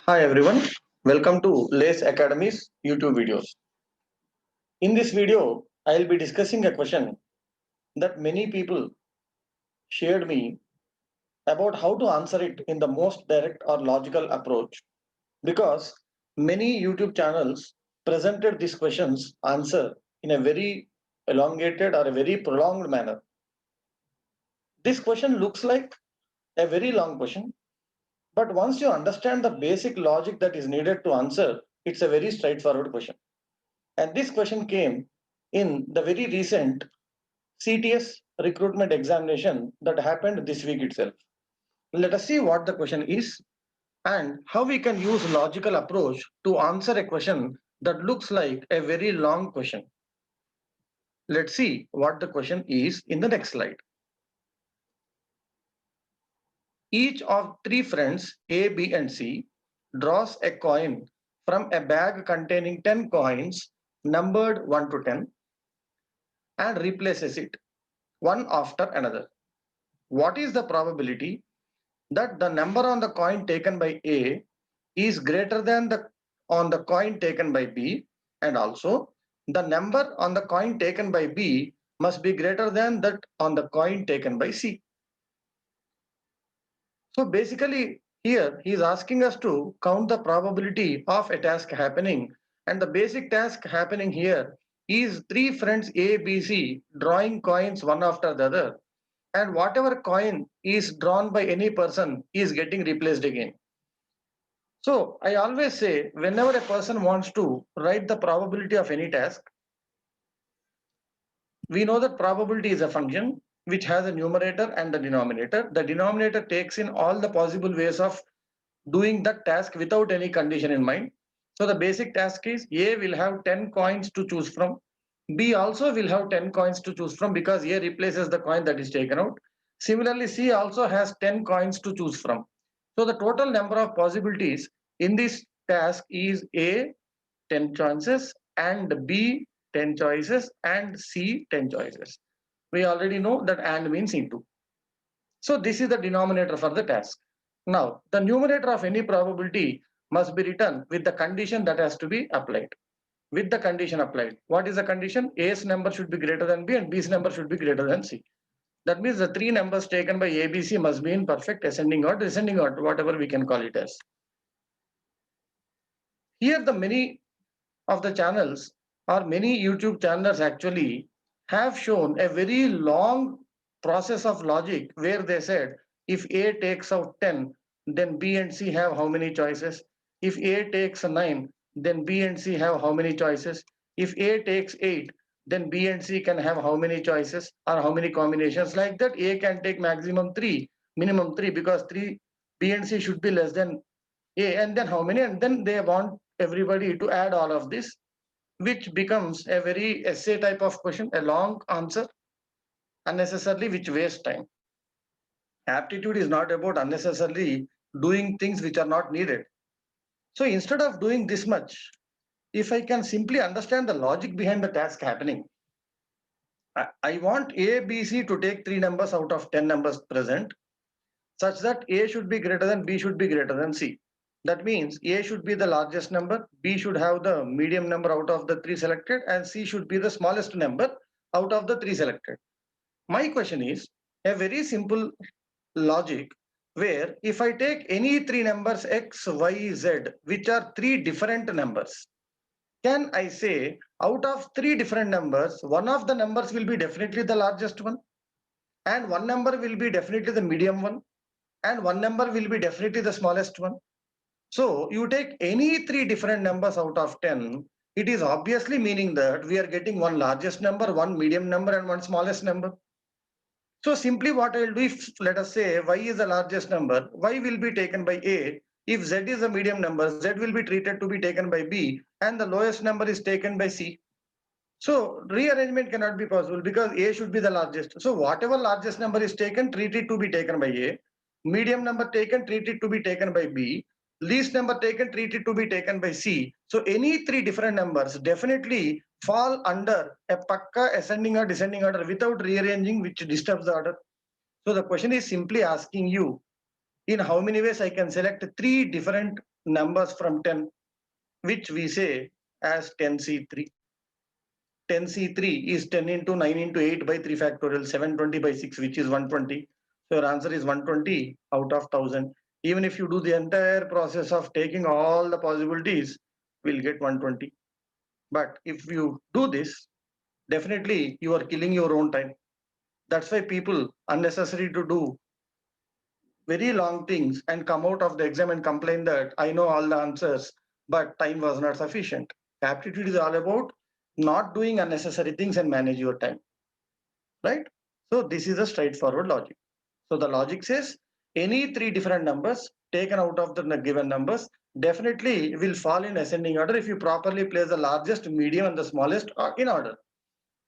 Hi everyone, welcome to Lace Academy's YouTube videos. In this video, I'll be discussing a question that many people shared me about how to answer it in the most direct or logical approach because many YouTube channels presented this question's answer in a very elongated or a very prolonged manner. This question looks like a very long question, but once you understand the basic logic that is needed to answer, it's a very straightforward question. And this question came in the very recent CTS recruitment examination that happened this week itself. Let us see what the question is and how we can use logical approach to answer a question that looks like a very long question. Let's see what the question is in the next slide. Each of three friends A, B and C draws a coin from a bag containing 10 coins numbered 1 to 10 and replaces it one after another. What is the probability that the number on the coin taken by A is greater than the on the coin taken by B, and also the number on the coin taken by B must be greater than that on the coin taken by C? So basically here he is asking us to count the probability of a task happening, and the basic task happening here is three friends A, B, C drawing coins one after the other, and whatever coin is drawn by any person is getting replaced again. So I always say whenever a person wants to write the probability of any task, we know that probability is a function which has a numerator and a denominator. The denominator takes in all the possible ways of doing that task without any condition in mind. So the basic task is A will have 10 coins to choose from. B also will have 10 coins to choose from because A replaces the coin that is taken out. Similarly, C also has 10 coins to choose from. So the total number of possibilities in this task is A 10 choices and B 10 choices and C 10 choices. We already know that and means into. So this is the denominator for the task. Now, the numerator of any probability must be written with the condition that has to be applied. With the condition applied. What is the condition? A's number should be greater than B and B's number should be greater than C. That means the three numbers taken by A, B, C must be in perfect ascending or descending order, whatever we can call it as. Here the many of the channels or many YouTube channels actually have shown a very long process of logic where they said if A takes out 10, then B and C have how many choices? If A takes 9, then B and C have how many choices? If A takes 8, then B and C can have how many choices or how many combinations? Like that, A can take maximum 3, minimum 3 because 3 B and C should be less than A, and then how many? And then they want everybody to add all of this, which becomes a very essay type of question, a long answer, unnecessarily, which wastes time. Aptitude is not about unnecessarily doing things which are not needed. So instead of doing this much, if I can simply understand the logic behind the task happening, I want A, B, C to take three numbers out of 10 numbers present, such that A should be greater than B should be greater than C. That means A should be the largest number, B should have the medium number out of the three selected, and C should be the smallest number out of the three selected. My question is a very simple logic where if I take any three numbers X, Y, Z, which are three different numbers, can I say out of three different numbers, one of the numbers will be definitely the largest one, and one number will be definitely the medium one, and one number will be definitely the smallest one. So you take any three different numbers out of 10, it is obviously meaning that we are getting one largest number, one medium number, and one smallest number. So simply what I will do, if let us say Y is the largest number, Y will be taken by A. If Z is a medium number, Z will be treated to be taken by B, and the lowest number is taken by C. So rearrangement cannot be possible because A should be the largest. So whatever largest number is taken, treat it to be taken by A. Medium number taken, treat it to be taken by B. Least number taken, treat it to be taken by C. So any three different numbers definitely fall under a pakka ascending or descending order without rearranging, which disturbs the order. So the question is simply asking you in how many ways I can select three different numbers from 10, which we say as 10C3. 10C3 is 10 into 9 into 8 by 3 factorial, 720 by 6, which is 120. So your answer is 120 out of 1000. Even if you do the entire process of taking all the possibilities, we'll get 120. But if you do this, definitely you are killing your own time. That's why people unnecessary to do very long things and come out of the exam and complain that I know all the answers, but time was not sufficient. Aptitude is all about not doing unnecessary things and manage your time, right? So this is a straightforward logic. So the logic says any three different numbers taken out of the given numbers definitely will fall in ascending order if you properly place the largest, medium, and the smallest in order.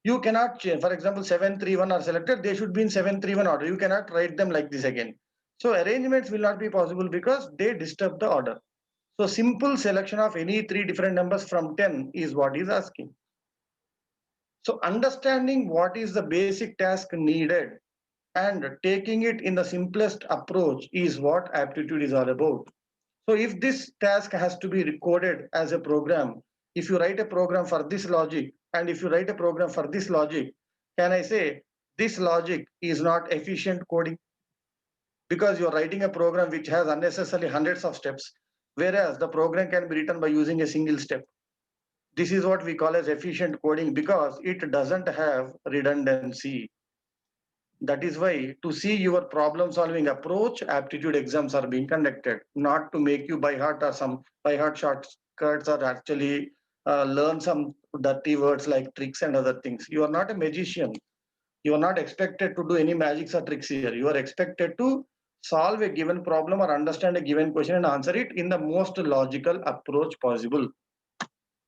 You cannot change. For example, 731 are selected, they should be in 731 order. You cannot write them like this again. So arrangements will not be possible because they disturb the order. So simple selection of any three different numbers from 10 is what is asking. So understanding what is the basic task needed and taking it in the simplest approach is what aptitude is all about. So if this task has to be recorded as a program, if you write a program for this logic and if you write a program for this logic, can I say this logic is not efficient coding? Because you're writing a program which has unnecessarily hundreds of steps, whereas the program can be written by using a single step. This is what we call as efficient coding because it doesn't have redundancy. That is why to see your problem solving approach, aptitude exams are being conducted, not to make you by heart or some by heart shortcuts or actually learn some dirty words like tricks and other things. You are not a magician. You are not expected to do any magics or tricks here. You are expected to solve a given problem or understand a given question and answer it in the most logical approach possible.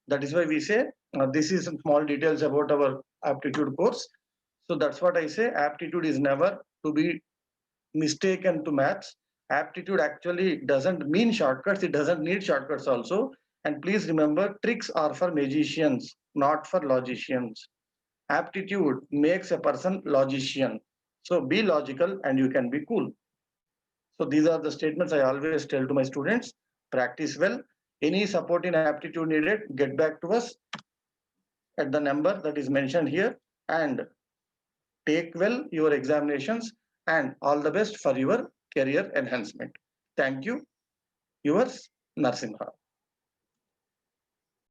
That is why we say this is some small details about our aptitude course. So that's what I say. Aptitude is never to be mistaken to maths. Aptitude actually doesn't mean shortcuts. It doesn't need shortcuts also. And please remember, tricks are for magicians, not for logicians. Aptitude makes a person logician. So be logical and you can be cool. So these are the statements I always tell to my students. Practice well. Any support in aptitude needed, get back to us at the number that is mentioned here and take well your examinations and all the best for your career enhancement. Thank you. Yours, Narsimha.